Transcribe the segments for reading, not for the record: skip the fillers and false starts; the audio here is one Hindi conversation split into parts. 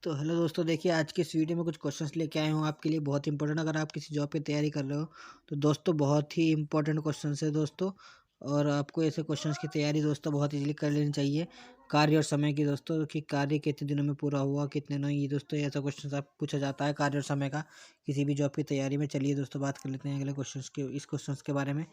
तो हेलो दोस्तों, देखिए आज की इस वीडियो में कुछ क्वेश्चंस लेके आए हूँ आपके लिए, बहुत इंपॉर्टेंट। अगर आप किसी जॉब की तैयारी कर रहे हो तो दोस्तों बहुत ही इंपॉर्टेंट क्वेश्चंस है दोस्तों। और आपको ऐसे क्वेश्चंस की तैयारी दोस्तों बहुत इजीली कर लेनी चाहिए। कार्य और समय की दोस्तों, कि कार्य कितने दिनों में पूरा हुआ, कितने नहीं, ये दोस्तों ऐसा क्वेश्चन आप पूछा जाता है कार्य और समय का किसी भी जॉब की तैयारी में। चलिए दोस्तों बात कर लेते हैं अगले क्वेश्चन के बारे में।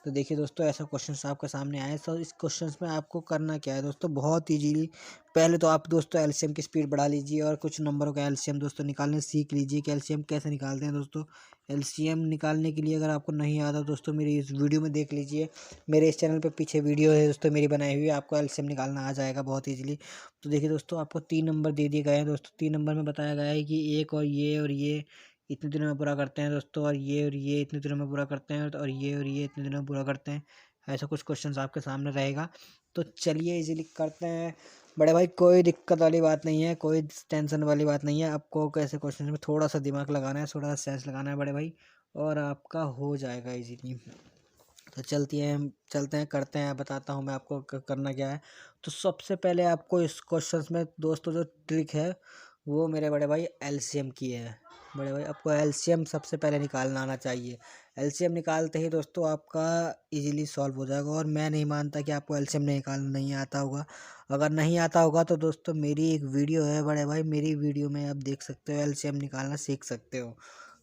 तो देखिए दोस्तों, ऐसा क्वेश्चन आपके सामने आया है। तो इस क्वेश्चन में आपको करना क्या है दोस्तों, बहुत ईजीली। पहले तो आप दोस्तों एलसीएम की स्पीड बढ़ा लीजिए और कुछ नंबरों का एलसीएम दोस्तों निकालने सीख लीजिए कि एलसीएम कैसे निकालते हैं दोस्तों। एलसीएम निकालने के लिए अगर आपको नहीं आता दोस्तों, मेरी इस वीडियो में देख लीजिए। मेरे इस चैनल पे पीछे वीडियो है दोस्तों मेरी बनाई हुई, आपको एलसीएम निकालना आ जाएगा बहुत ईजिली। तो देखिए दोस्तों, आपको 3 नंबर दे दिए गए हैं दोस्तों। 3 नंबर में बताया गया है कि एक और ये इतने दिनों में पूरा करते हैं दोस्तों, और ये इतने दिनों में पूरा करते हैं, और ये इतने दिनों में पूरा करते हैं। ऐसा कुछ क्वेश्चंस आपके सामने रहेगा। तो चलिए इजीली करते हैं बड़े भाई। कोई दिक्कत वाली बात नहीं है, कोई टेंशन वाली बात नहीं है। आपको कैसे क्वेश्चन में थोड़ा सा दिमाग लगाना है, थोड़ा सा सेंस लगाना है बड़े भाई, और आपका हो जाएगा इजीली। तो चलते हैं करते हैं, बताता हूँ मैं आपको करना क्या है। तो सबसे पहले आपको इस क्वेश्चंस में दोस्तों जो ट्रिक है वो मेरे बड़े भाई एलसीएम की है। बड़े भाई आपको एलसीएम सबसे पहले निकालना आना चाहिए। एलसीएम निकालते ही दोस्तों आपका इजीली सॉल्व हो जाएगा। और मैं नहीं मानता कि आपको एलसीएम निकालना नहीं आता होगा। अगर नहीं आता होगा तो दोस्तों मेरी एक वीडियो है बड़े भाई, मेरी वीडियो में आप देख सकते हो, एलसीएम निकालना सीख सकते हो।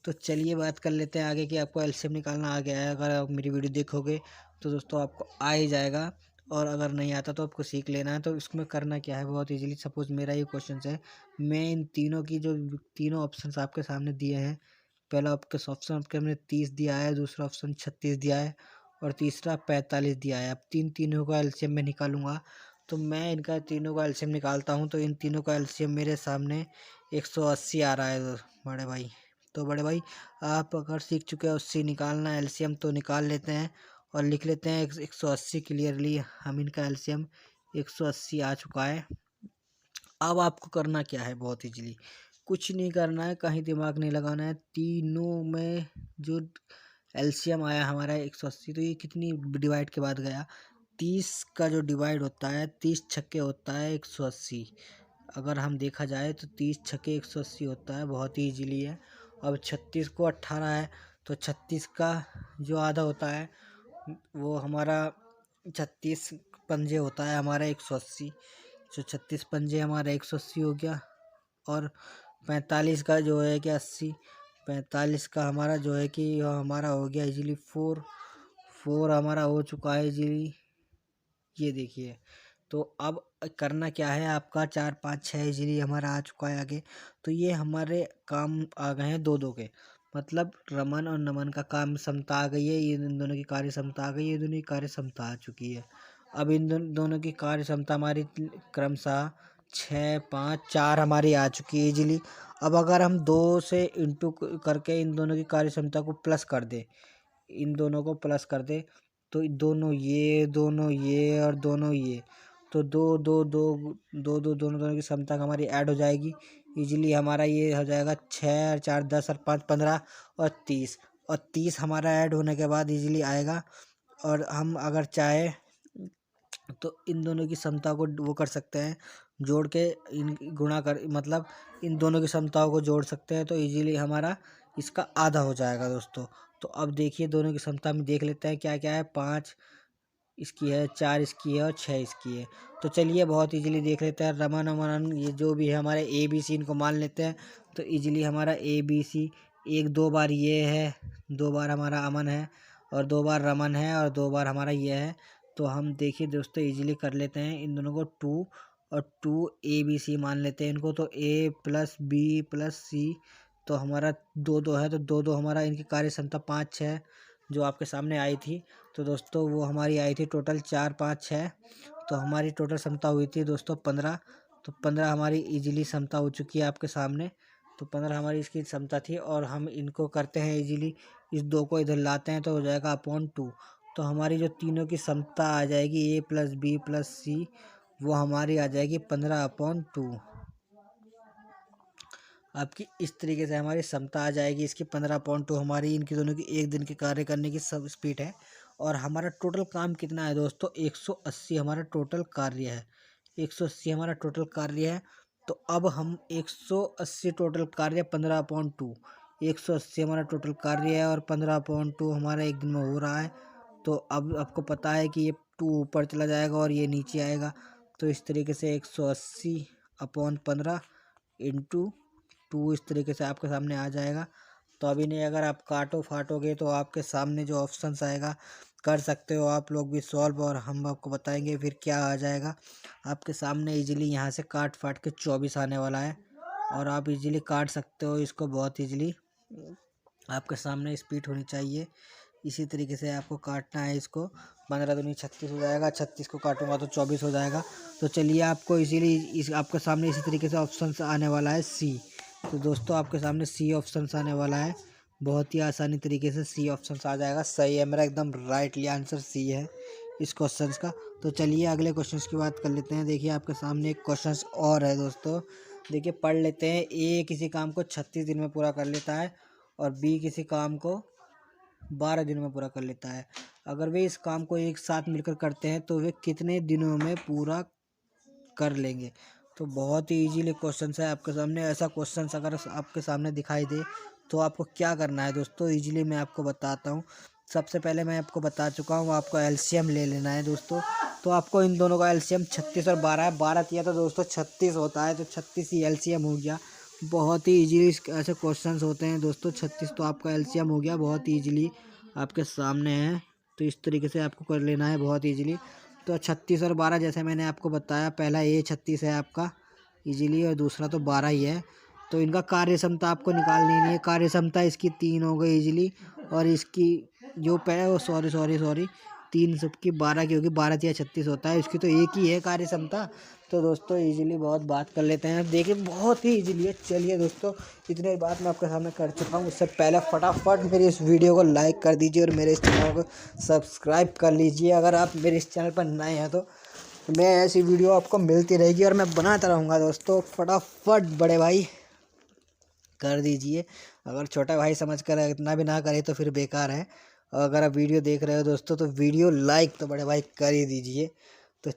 तो चलिए बात कर लेते हैं आगे कि आपको एलसीएम निकालना आ गया है। अगर आप मेरी वीडियो देखोगे तो दोस्तों आपको आ ही जाएगा, और अगर नहीं आता तो आपको सीख लेना है। तो इसमें करना क्या है, बहुत इजीली। सपोज मेरा ये क्वेश्चन है, मैं इन तीनों की जो तीनों ऑप्शंस आपके सामने दिए हैं। पहला आपके ऑप्शन आपके हमने 30 दिया है, दूसरा ऑप्शन 36 दिया है, और तीसरा 45 दिया है। अब तीनों का एलसीएम में निकालूंगा। तो मैं इनका तीनों का एलसीएम निकालता हूँ, तो इन तीनों का एलसीएम मेरे सामने 180 आ रहा है बड़े भाई। तो बड़े भाई आप अगर सीख चुके हैं उससे निकालना एलसीएम, तो निकाल लेते हैं और लिख लेते हैं 180 क्लियरली। हम इनका एलसीएम 180 आ चुका है। अब आपको करना क्या है, बहुत इजीली। कुछ नहीं करना है, कहीं दिमाग नहीं लगाना है। तीनों में जो एलसीएम आया हमारा 180, तो ये कितनी डिवाइड के बाद गया। 30 का जो डिवाइड होता है, 30 छक्के होता है 180। अगर हम देखा जाए तो 30 छक्के 180 होता है, बहुत ही ईजीली है। अब 36 को 18 है, तो 36 का जो आधा होता है वो हमारा 36 पंजे होता है हमारा 180। जो 36 पंजे हमारा 180 हो गया। और 45 का जो है कि 80, 45 का हमारा जो है कि हमारा हो गया इजीली 4 हमारा हो चुका है इजीली। ये देखिए। तो अब करना क्या है, आपका 4 5 6 इजीली हमारा आ चुका है आगे। तो ये हमारे काम आ गए हैं दो दो के, मतलब रमन और नमन का काम क्षमता आ गई है, ये इन दोनों की कार्य क्षमता आ गई है, ये दोनों की कार्य क्षमता आ चुकी है। अब इन दोनों की कार्य क्षमता हमारी क्रमशः 6 5 4 हमारी आ चुकी है इजीली। अब अगर हम 2 से इंटू करके इन दोनों की कार्य क्षमता को प्लस कर दे, इन दोनों को प्लस कर दे, तो दोनों ये और दोनों ये, तो दोनों की क्षमता हमारी ऐड हो जाएगी इजीली। हमारा ये हो जाएगा 6 और 4 10 और 5 15 और 30, और 30 हमारा ऐड होने के बाद इजीली आएगा। और हम अगर चाहे तो इन दोनों की क्षमता को वो कर सकते हैं, जोड़ के इन गुणा कर, मतलब इन दोनों की क्षमताओं को जोड़ सकते हैं, तो इजीली हमारा इसका आधा हो जाएगा दोस्तों। तो अब देखिए दोनों की क्षमता में देख लेते हैं क्या क्या है। 5 इसकी है, 4 इसकी है, और 6 इसकी है। तो चलिए बहुत इजीली देख लेते हैं। रमन अमन ये जो भी है हमारे ए बी सी, इनको मान लेते हैं। तो इजीली हमारा ए बी सी, एक 2 बार ये है, 2 बार हमारा अमन है, और 2 बार रमन है, और 2 बार हमारा ये है। तो हम देखिए दोस्तों इजीली कर लेते हैं इन दोनों को 2 और 2 ए बी सी मान लेते हैं इनको। तो ए प्लस बी प्लस सी, तो हमारा 2 है, तो 2 हमारा इनकी कार्य क्षमता 5 6 जो आपके सामने आई थी। तो दोस्तों वो हमारी आई थी टोटल 4 5 6, तो हमारी टोटल क्षमता हुई थी दोस्तों 15। तो 15 हमारी इजीली क्षमता हो चुकी है आपके सामने। तो 15 हमारी इसकी क्षमता थी, और हम इनको करते हैं इजीली, इस 2 को इधर लाते हैं तो हो जाएगा अपॉन 2। तो हमारी जो तीनों की क्षमता आ जाएगी ए प्लस बी प्लस सी, वो हमारी आ जाएगी 15/2। आपकी इस तरीके से हमारी क्षमता आ जाएगी इसकी 15/2। हमारी इनकी दोनों की एक दिन के कार्य करने की सब स्पीड है। और हमारा टोटल काम कितना है दोस्तों, 180 हमारा टोटल कार्य है। 180 हमारा टोटल कार्य है। तो अब हम 180 टोटल कार्य 15/2, 180 हमारा टोटल कार्य है और 15/2 हमारा एक दिन में हो रहा है। तो अब आपको पता है कि ये 2 ऊपर चला जाएगा और ये नीचे आएगा। तो इस तरीके से 180/15 इंटू 2 इस तरीके से आपके सामने आ जाएगा। तो अभी नहीं, अगर आप काटो फाटोगे तो आपके सामने जो ऑप्शंस आएगा कर सकते हो आप लोग भी सॉल्व, और हम आपको बताएंगे फिर क्या आ जाएगा आपके सामने। इजीली यहाँ से काट फाट के 24 आने वाला है और आप इजीली काट सकते हो इसको बहुत इजीली। आपके सामने स्पीड होनी चाहिए, इसी तरीके से आपको काटना है इसको। 15 दूनी 36 हो जाएगा, 36 को काटूंगा तो 24 हो जाएगा। तो चलिए आपको इजीली इस आपके सामने इसी तरीके से ऑप्शन आने वाला है सी। तो दोस्तों आपके सामने सी ऑप्शन आने वाला है, बहुत ही आसानी तरीके से सी ऑप्शन आ जाएगा। सही है, मेरा एकदम राइटली आंसर सी है इस क्वेश्चन का। तो चलिए अगले क्वेश्चन की बात कर लेते हैं। देखिए आपके सामने एक क्वेश्चन और है दोस्तों, देखिए पढ़ लेते हैं। ए किसी काम को 36 दिन में पूरा कर लेता है और बी किसी काम को 12 दिन में पूरा कर लेता है। अगर वे इस काम को एक साथ मिलकर करते हैं तो वे कितने दिनों में पूरा कर लेंगे। तो बहुत ही इजीली क्वेश्चन है आपके सामने। ऐसा क्वेश्चन अगर आपके सामने दिखाई दे तो आपको क्या करना है दोस्तों, इजीली मैं आपको बताता हूँ। सबसे पहले मैं आपको बता चुका हूँ, आपको एलसीएम ले लेना है दोस्तों। तो आपको इन दोनों का एलसीएम 36 और 12 है, 12 किया तो दोस्तों 36 होता है, तो 36 ही एलसीएम हो गया। बहुत ही इजीली ऐसे क्वेश्चंस होते हैं दोस्तों। 36 तो आपका एलसीएम हो गया, बहुत ही इजीली आपके सामने है। तो इस तरीके से आपको कर लेना है बहुत इजीली। तो 36 और 12 जैसे मैंने आपको बताया, पहला ये 36 है आपका इजीली और दूसरा तो 12 ही है। तो इनका कार्य क्षमता आपको निकालनी नहीं है। कार्य क्षमता इसकी 3 हो गई इजीली, और इसकी जो पहले वो सॉरी 3 सबकी 12 की होगी, 12 या 36 होता है, इसकी तो एक ही है कार्य क्षमता। तो दोस्तों इजीली बहुत बात कर लेते हैं, देखिए बहुत ही इजीली है। चलिए दोस्तों इतनी बात मैं आपके सामने कर चुका हूँ। उससे पहले फटाफट मेरी इस वीडियो को लाइक कर दीजिए और मेरे इस चैनल को सब्सक्राइब कर लीजिए अगर आप मेरे इस चैनल पर नए हैं। तो मैं ऐसी वीडियो आपको मिलती रहेगी और मैं बनाता रहूँगा दोस्तों। फटाफट बड़े भाई कर दीजिए, अगर छोटा भाई समझ कर इतना भी ना करे तो फिर बेकार है। और अगर आप वीडियो देख रहे हो दोस्तों तो वीडियो लाइक तो बड़े भाई कर ही दीजिए। तो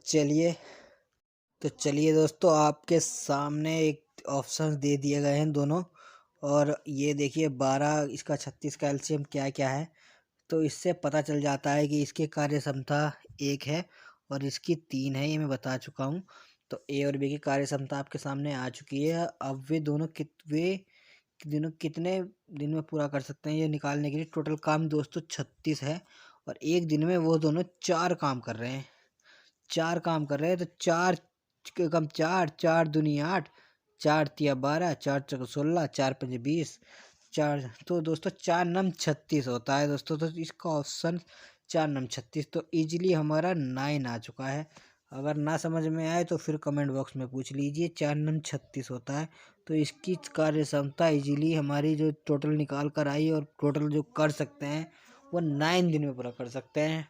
चलिए दोस्तों आपके सामने एक ऑप्शन दे दिए गए हैं दोनों, और ये देखिए 12 इसका 36 का एलसीएम क्या क्या है। तो इससे पता चल जाता है कि इसकी कार्य क्षमता 1 है और इसकी 3 है, ये मैं बता चुका हूँ। तो ए और बी की कार्य क्षमता आपके सामने आ चुकी है। अब वे दोनों कितने दिन में पूरा कर सकते हैं ये निकालने के लिए टोटल काम दोस्तों 36 है, और एक दिन में वो दोनों 4 काम कर रहे हैं। 4 काम कर रहे हैं, तो 4 कम 4, 4 दूनी 8, 4 तिया 12, 4 चौक 16, 4 पंजे 20, 4 तो दोस्तों 4 नम 36 होता है दोस्तों। तो इसका ऑप्शन 4 नम 36 तो इजीली हमारा 9 आ चुका है। अगर ना समझ में आए तो फिर कमेंट बॉक्स में पूछ लीजिए। 4 नम 36 होता है। तो इसकी कार्य क्षमता इजीली हमारी जो टोटल निकाल कर आई और टोटल जो कर सकते हैं वो 9 दिन में पूरा कर सकते हैं।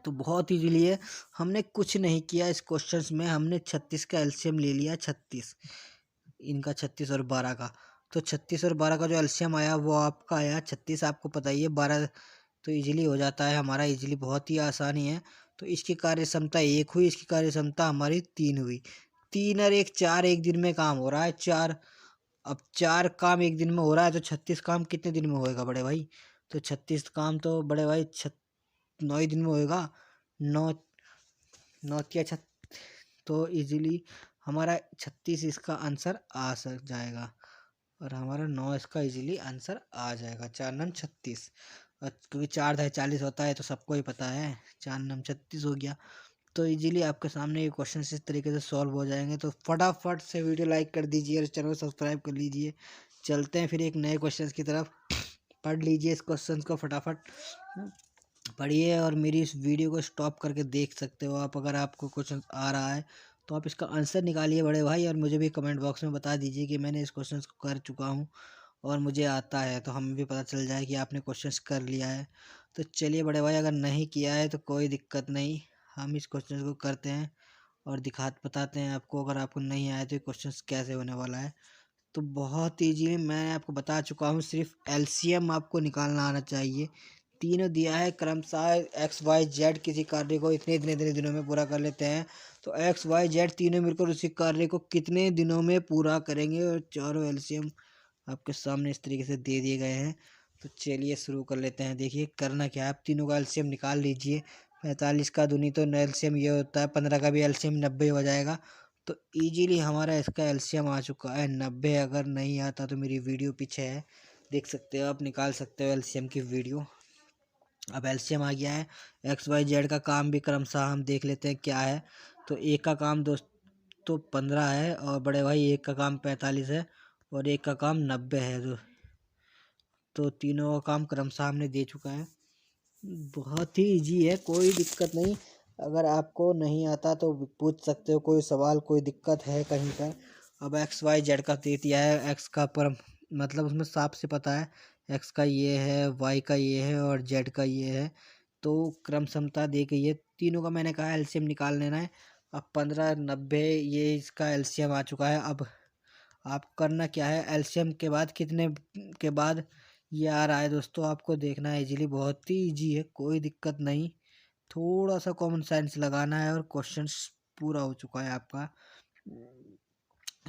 तो बहुत इजीली है, हमने कुछ नहीं किया इस क्वेश्चंस में। हमने 36 का एलसीएम ले लिया, 36 इनका 36 और 12 का। तो 36 और 12 का जो एलसीएम आया वो आपका आया 36, आपको पता ही है 12 तो इजीली हो जाता है हमारा, इजीली बहुत ही आसानी है। तो इसकी कार्य क्षमता 1 हुई, इसकी कार्य क्षमता हमारी 3 हुई। 3 और 1 4, एक दिन में काम हो रहा है 4। अब 4 काम एक दिन में हो रहा है तो 36 काम कितने दिन में होएगा बड़े भाई। तो 36 काम तो बड़े भाई 9 ही दिन में होएगा। 9 9 या तो इजीली हमारा 36 इसका आंसर आ सक जाएगा, और हमारा 9 इसका इजीली आंसर आ जाएगा। 4 नम 36, क्योंकि 4 धाई 40 होता है तो सबको ही पता है, 4 नम 36 हो गया। तो इजीली आपके सामने ये क्वेश्चन इस तरीके से सॉल्व हो जाएंगे। तो फटाफट से वीडियो लाइक कर दीजिए और चैनल को सब्सक्राइब कर लीजिए। चलते हैं फिर एक नए क्वेश्चन की तरफ। पढ़ लीजिए इस क्वेश्चन को, फटाफट पढ़िए और मेरी इस वीडियो को स्टॉप करके देख सकते हो आप। अगर आपको क्वेश्चन आ रहा है तो आप इसका आंसर निकालिए बड़े भाई, और मुझे भी कमेंट बॉक्स में बता दीजिए कि मैंने इस क्वेश्चन को कर चुका हूँ और मुझे आता है, तो हमें भी पता चल जाए कि आपने क्वेश्चन कर लिया है। तो चलिए बड़े भाई, अगर नहीं किया है तो कोई दिक्कत नहीं, हम इस क्वेश्चन को करते हैं और बताते हैं आपको। अगर आपको नहीं आया तो क्वेश्चन कैसे होने वाला है। तो बहुत ईजी मैं आपको बता चुका हूँ, सिर्फ एलसीएम आपको निकालना आना चाहिए। तीनों दिया है क्रमशः एक्स वाई जेड किसी कार्य को इतने इतने इतने दिनों में पूरा कर लेते हैं। तो एक्स वाई जेड तीनों मिलकर उसी कार्य को कितने दिनों में पूरा करेंगे, और चारों एलसीएम आपके सामने इस तरीके से दे दिए गए हैं। तो चलिए शुरू कर लेते हैं। देखिए करना क्या है, आप तीनों का एलसीएम निकाल लीजिए। 45 का दूनी तो एलसीएम ये होता है, 15 का भी एलसीएम 90 हो जाएगा। तो इजीली हमारा इसका एलसीएम आ चुका है 90। अगर नहीं आता तो मेरी वीडियो पीछे है, देख सकते हो, आप निकाल सकते हो एलसीएम की वीडियो। अब एलसीएम आ गया है। एक्स वाई जेड का काम भी क्रमशः हम देख लेते हैं क्या है। तो एक का काम दोस्तों 15 है, और बड़े भाई एक का काम 45 है, और एक का काम 90 है। तो तीनों का काम क्रमशः हमने दे चुका है। बहुत ही इजी है, कोई दिक्कत नहीं। अगर आपको नहीं आता तो पूछ सकते हो, कोई सवाल कोई दिक्कत है कहीं पर। अब एक्स वाई जेड का दे दिया है। एक्स का पर मतलब उसमें साफ से पता है एक्स का ये है, वाई का ये है, और जेड का ये है। तो क्रम समता दी गई है। तीनों का मैंने कहा एलसीएम निकाल लेना है। अब 15 90 ये इसका एलसीएम आ चुका है। अब आप करना क्या है, एलसीएम के बाद कितने के बाद ये आ रहा है दोस्तों, आपको देखना है। इजीली बहुत ही इजी है, कोई दिक्कत नहीं। थोड़ा सा कॉमन सेंस लगाना है और क्वेश्चंस पूरा हो चुका है आपका।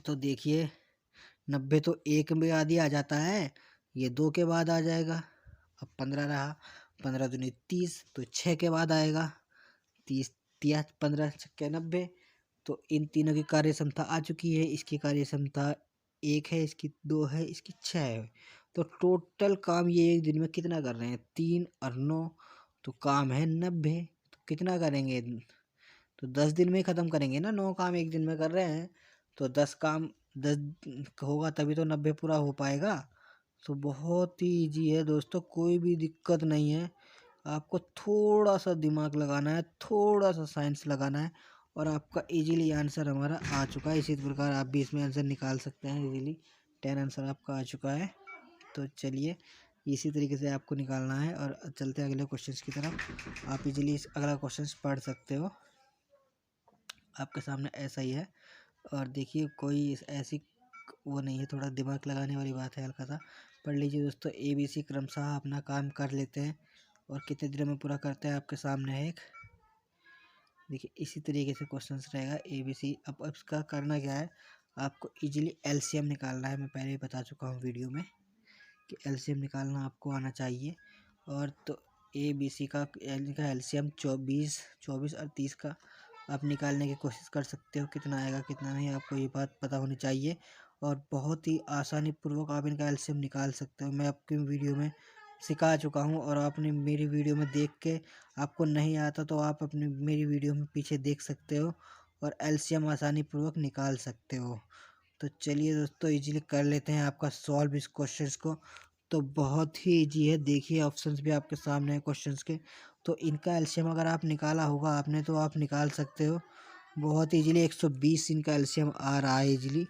तो देखिए 90 तो एक में आधी आ जाता है, ये 2 के बाद आ जाएगा। अब 15 रहा, 15 दूनी 30, तो 6 के बाद आएगा। 30 दिया, 15 छक्के 90। तो इन तीनों की कार्य क्षमता आ चुकी है। इसकी कार्य क्षमता 1 है, इसकी 2 है, इसकी 6 है। तो टोटल काम ये एक दिन में कितना कर रहे हैं, 3 और 9, तो काम है 90। तो कितना करेंगे, तो 10 दिन में ही ख़त्म करेंगे ना। 9 काम एक दिन में कर रहे हैं, तो 10 काम 10 होगा तभी तो 90 पूरा हो पाएगा। तो बहुत ही ईजी है दोस्तों, कोई भी दिक्कत नहीं है। आपको थोड़ा सा दिमाग लगाना है, थोड़ा सा साइंस लगाना है, और आपका इजीली आंसर हमारा आ चुका है। इसी प्रकार आप भी इसमें आंसर निकाल सकते हैं इजीली। 10 आंसर आपका आ चुका है। तो चलिए इसी तरीके से आपको निकालना है, और चलते हैं अगले क्वेश्चन की तरफ। आप इजीली अगला क्वेश्चन पढ़ सकते हो, आपके सामने ऐसा ही है। और देखिए कोई ऐसी वो नहीं है, थोड़ा दिमाग लगाने वाली बात है, हल्का सा पढ़ लीजिए दोस्तों। ABC क्रमशः अपना काम कर लेते हैं, और कितने दिनों में पूरा करते हैं आपके सामने है एक। देखिए इसी तरीके से क्वेश्चंस रहेगा ABC। अब इसका करना क्या है, आपको इजीली एलसीएम निकालना है। मैं पहले ही बता चुका हूँ वीडियो में कि एलसीएम निकालना आपको आना चाहिए। और तो ABC का एलसीएम 24 और 30 का आप निकालने की कोशिश कर सकते हो। कितना आएगा कितना नहीं, आपको ये बात पता होनी चाहिए। और बहुत ही आसानी पूर्वक आप इनका एलसीएम निकाल सकते हो। मैं आपकी वीडियो में सिखा चुका हूँ, और आपने मेरी वीडियो में देख के आपको नहीं आता तो आप अपनी मेरी वीडियो में पीछे देख सकते हो, और एलसीएम आसानी पूर्वक निकाल सकते हो। तो चलिए दोस्तों इजीली कर लेते हैं आपका सॉल्व इस क्वेश्चंस को। तो बहुत ही इजी है, देखिए ऑप्शंस भी आपके सामने हैं क्वेश्चंस के। तो इनका एलसीएम अगर आप निकाला होगा आपने, तो आप निकाल सकते हो बहुत इजीली। 120 इनका एलसीएम आ रहा है इजीली।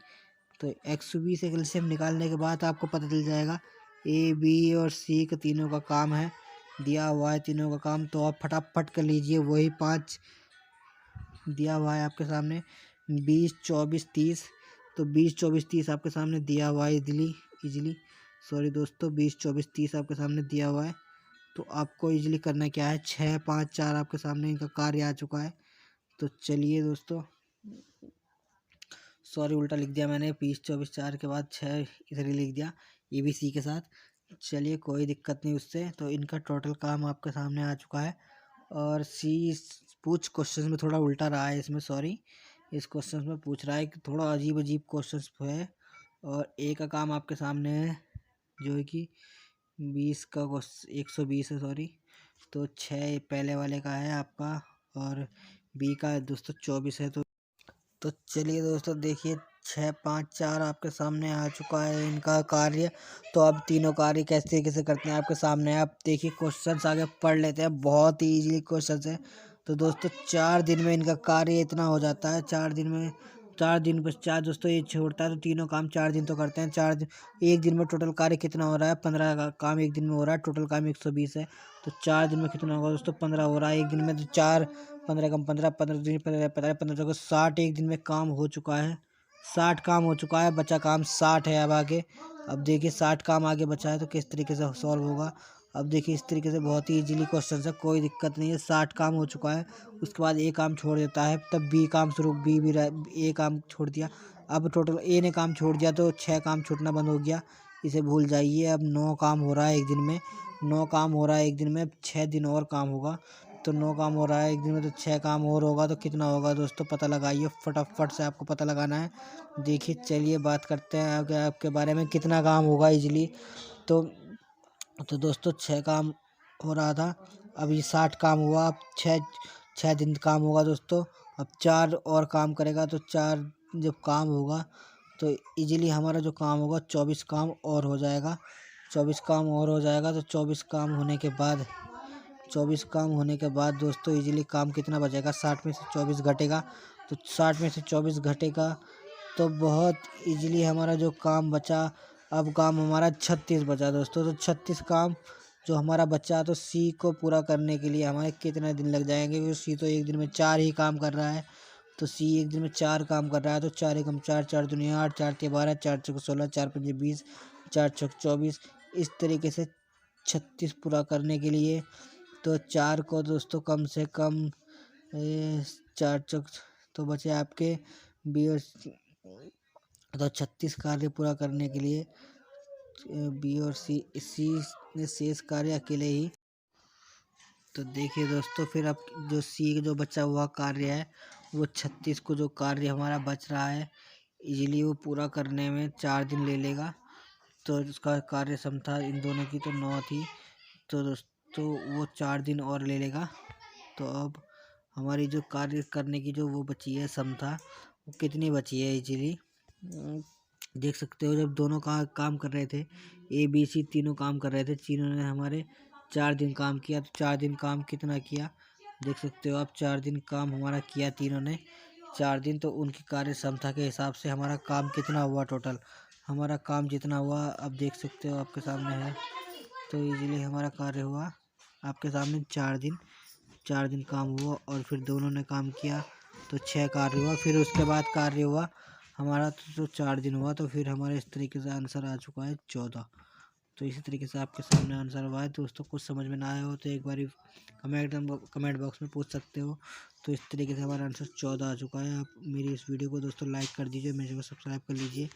तो 120 एलसीएम निकालने के बाद आपको पता चल जाएगा A B और C के तीनों का काम है दिया हुआ है, तीनों का काम। तो आप फटाफट कर लीजिए, वही 5 दिया हुआ है आपके सामने, 20 24 30। तो 20 24 30 आपके सामने दिया हुआ है इजीली। सॉरी दोस्तों, 20 24 30 आपके सामने दिया हुआ है। तो आपको इजीली करना क्या है, 6 5 4 आपके सामने इनका कार्य आ चुका है। तो चलिए दोस्तों, सॉरी उल्टा लिख दिया मैंने, 20 24 4 के बाद 6 इधर ही लिख दिया ABC के साथ। चलिए कोई दिक्कत नहीं उससे। तो इनका टोटल काम आपके सामने आ चुका है। और C पूछ क्वेश्चन में थोड़ा उल्टा रहा है इसमें, सॉरी। इस क्वेश्चन में पूछ रहा है कि थोड़ा अजीब अजीब क्वेश्चन है। और A का काम आपके सामने है जो है कि 20 का 120 है, सॉरी। तो 6 पहले वाले का है आपका, और B का दोस्तों 24 है। तो चलिए दोस्तों देखिए 6 5 4 आपके सामने आ चुका है इनका कार्य। तो अब तीनों कार्य किस तरीके से करते हैं आपके सामने है। आप देखिए क्वेश्चंस आगे पढ़ लेते हैं, बहुत ही इजीली क्वेश्चंस है। तो दोस्तों 4 दिन में इनका कार्य इतना हो जाता है। 4 दिन में, 4 दिन पश्चात दोस्तों ये छोड़ता है। तो तीनों काम 4 दिन तो करते हैं। 4 दिन, एक दिन में टोटल कार्य कितना हो रहा है, 15 का काम एक दिन में हो रहा है। टोटल काम 120 है। तो 4 दिन में कितना होगा दोस्तों, 15 हो रहा है एक दिन में। तो 4 15 कम 15 15 दिन 15 को 60 एक दिन में काम हो चुका है। 60 काम हो चुका है, बचा काम 60 है अब आगे। अब देखिए 60 काम आगे बचा है, तो किस तरीके से सॉल्व होगा। अब देखिए इस तरीके से बहुत ही इजीली क्वेश्चन है, कोई दिक्कत नहीं है। 60 काम हो चुका है, उसके बाद ए काम छोड़ देता है, तब बी काम शुरू, बी भी ए काम छोड़ दिया। अब टोटल ए ने काम छोड़ दिया तो 6 काम छूटना बंद हो गया, इसे भूल जाइए। अब 9 काम हो रहा है एक दिन में, 9 काम हो रहा है एक दिन में। अब 6 दिन और काम होगा, तो 9 काम हो रहा है एक दिन में, तो 6 काम और होगा तो कितना होगा दोस्तों, पता लगाइए फटाफट से, आपको पता लगाना है। देखिए चलिए बात करते हैं आगे आपके बारे में, कितना काम होगा इजीली। तो दोस्तों 6 काम हो रहा था, अब ये 60 काम हुआ। अब 6 दिन काम होगा दोस्तों। अब 4 और काम करेगा, तो 4 जब काम होगा तो इजीली हमारा जो काम होगा 24 काम और हो जाएगा। 24 काम और हो जाएगा, तो 24 काम होने के बाद 24 काम होने के बाद दोस्तों इजीली काम कितना बचेगा, 60 में से 24 घटेगा, तो 60 में से 24 घटेगा तो बहुत इजीली हमारा जो काम बचा, अब काम हमारा 36 बचा दोस्तों। तो 36 काम जो हमारा बचा, तो सी को पूरा करने के लिए हमारे कितने दिन लग जाएंगे, क्योंकि सी तो एक दिन में 4 ही काम कर रहा है। तो सी एक दिन में 4 काम कर रहा है, तो 4 एकम 4, 4 दूनी 8, 4 तिया 12, 4 चौक 16, 4 पंजे 20, 4 छक 24। इस तरीके से 36 पूरा करने के लिए तो 4 को दोस्तों कम से कम 4 चौक तो बचे आपके 20, तो 36 कार्य पूरा करने के लिए बी और सी ने शेष कार्य अकेले ही। तो देखिए दोस्तों फिर अब जो सी जो बचा हुआ कार्य है, वो 36 को जो कार्य हमारा बच रहा है इजीली वो पूरा करने में 4 दिन ले लेगा। तो उसका कार्य क्षमता इन दोनों की तो 9 थी, तो दोस्तों वो 4 दिन और ले लेगा। तो अब हमारी जो कार्य करने की जो वो बची है क्षमता, वो कितनी बची है इजीली देख सकते हो। जब दोनों का काम कर रहे थे, ए बी सी तीनों काम कर रहे थे, तीनों ने हमारे 4 दिन काम किया। तो 4 दिन काम कितना किया देख सकते हो आप, 4 दिन काम हमारा किया तीनों ने 4 दिन। तो उनकी कार्य क्षमता के हिसाब से हमारा काम कितना हुआ, टोटल हमारा काम जितना हुआ अब देख सकते हो आपके सामने है। तो इजीली हमारा कार्य हुआ आपके सामने 4 दिन काम हुआ, और फिर दोनों ने काम किया तो 6 कार्य हुआ। फिर उसके बाद कार्य हुआ हमारा तो 4 दिन हुआ, तो फिर हमारे इस तरीके से आंसर आ चुका है 14। तो इसी तरीके से आपके सामने आंसर हुआ है। दोस्तों कुछ समझ में ना आया हो तो एक बार कमेंट बॉक्स में पूछ सकते हो। तो इस तरीके से हमारा आंसर 14 आ चुका है। आप मेरी इस वीडियो को दोस्तों लाइक कर दीजिए, मेरे को सब्सक्राइब कर लीजिए,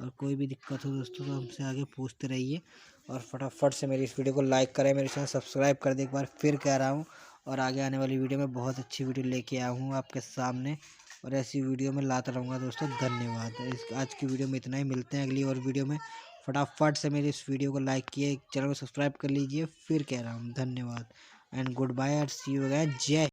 और कोई भी दिक्कत हो दोस्तों तो हमसे आगे पूछते रहिए। और फटाफट से मेरी इस वीडियो को लाइक करें, मेरे चैनल सब्सक्राइब कर दे, एक बार फिर कह रहा हूँ। और आगे आने वाली वीडियो में बहुत अच्छी वीडियो लेके आया हूँ आपके सामने, और ऐसी वीडियो में लाता रहूँगा दोस्तों। धन्यवाद। आज की वीडियो में इतना ही, मिलते हैं अगली और वीडियो में। फटाफट से मेरी इस वीडियो को लाइक किए, चैनल को सब्सक्राइब कर लीजिए, फिर कह रहा हूँ धन्यवाद and goodbye, see you again. जय